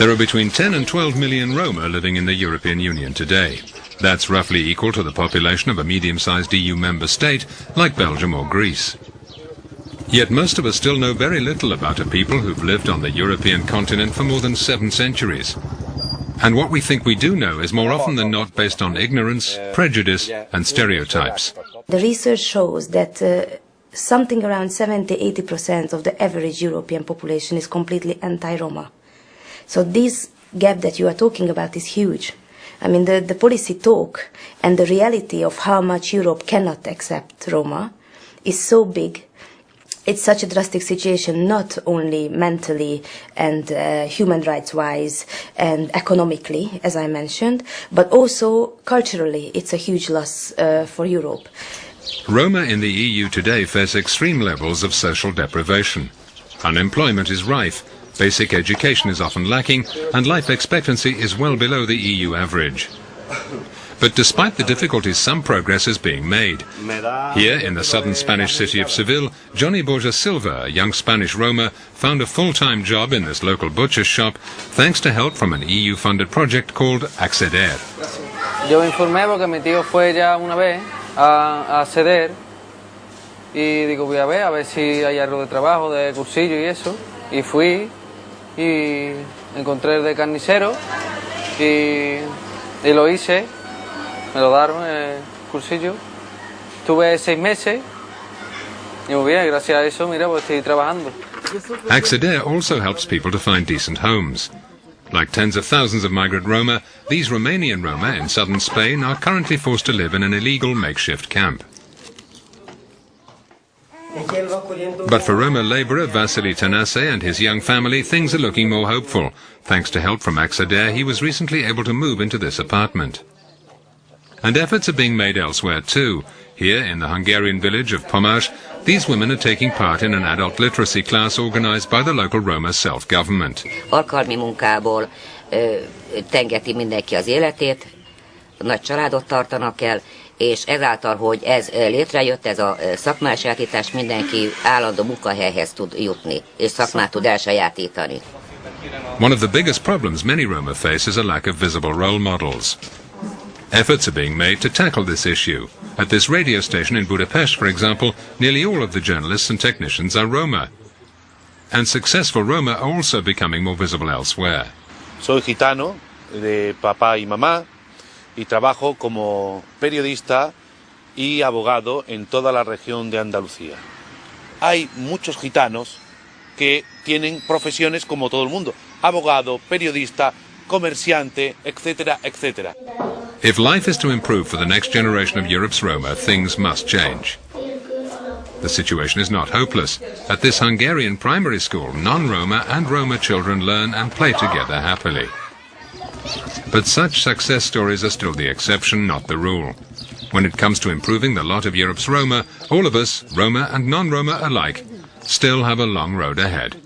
There are between 10 and 12 million Roma living in the European Union today. That's roughly equal to the population of a medium-sized EU member state like Belgium or Greece. Yet most of us still know very little about a people who've lived on the European continent for more than 7 centuries. And what we think we do know is more often than not based on ignorance, prejudice and stereotypes. The research shows that something around 70–80% of the average European population is completely anti-Roma. So this gap that you are talking about is huge. I mean, the policy talk and the reality of how much Europe cannot accept Roma is so big. It's such a drastic situation, not only mentally and human rights-wise and economically, as I mentioned, but also culturally. It's a huge loss for Europe. Roma in the EU today face extreme levels of social deprivation. Unemployment is rife, basic education is often lacking, and life expectancy is well below the EU average. But despite the difficulties, some progress is being made. Here, in the southern Spanish city of Seville, Johnny Borja Silva, a young Spanish Roma, found a full-time job in this local butcher's shop thanks to help from an EU-funded project called Acceder. Yo me informé porque mi tío fue ya una vez a Acceder y digo, voy a ver si hay algo de trabajo, de cursillo y eso. Y fui y encontré el de carnicero y lo hice. Me lo daron el cursillo. Estuve 6 meses y muy bien, gracias a eso, mira, pues estoy trabajando. Acceder also helps people to find decent homes. Like tens of thousands of migrant Roma, these Romanian Roma in southern Spain are currently forced to live in an illegal makeshift camp. But for Roma labourer Vasily Tanase and his young family, things are looking more hopeful. Thanks to help from Acceder, he was recently able to move into this apartment. And efforts are being made elsewhere too. Here, in the Hungarian village of Pomás, these women are taking part in an adult literacy class organised by the local Roma self-government. Alkalmi munkából tengeti mindenki az életét, nagy családot tartanak el, és ezáltal, hogy ez létrejött, ez a szakmásajátítás, mindenki állandó munkahelyhez tud jutni, és szakmát tud elsajátítani. One of the biggest problems many Roma face is a lack of visible role models. Efforts are being made to tackle this issue. At this radio station in Budapest, for example, nearly all of the journalists and technicians are Roma. And successful Roma are also becoming more visible elsewhere. Soy gitano, de papá y mamá, y trabajo como periodista y abogado en toda la región de Andalucía. Hay muchos gitanos que tienen profesiones como todo el mundo, abogado, periodista, comerciante, etcétera, etcétera. If life is to improve for the next generation of Europe's Roma, things must change. The situation is not hopeless. At this Hungarian primary school, non-Roma and Roma children learn and play together happily. But such success stories are still the exception, not the rule. When it comes to improving the lot of Europe's Roma, all of us, Roma and non-Roma alike, still have a long road ahead.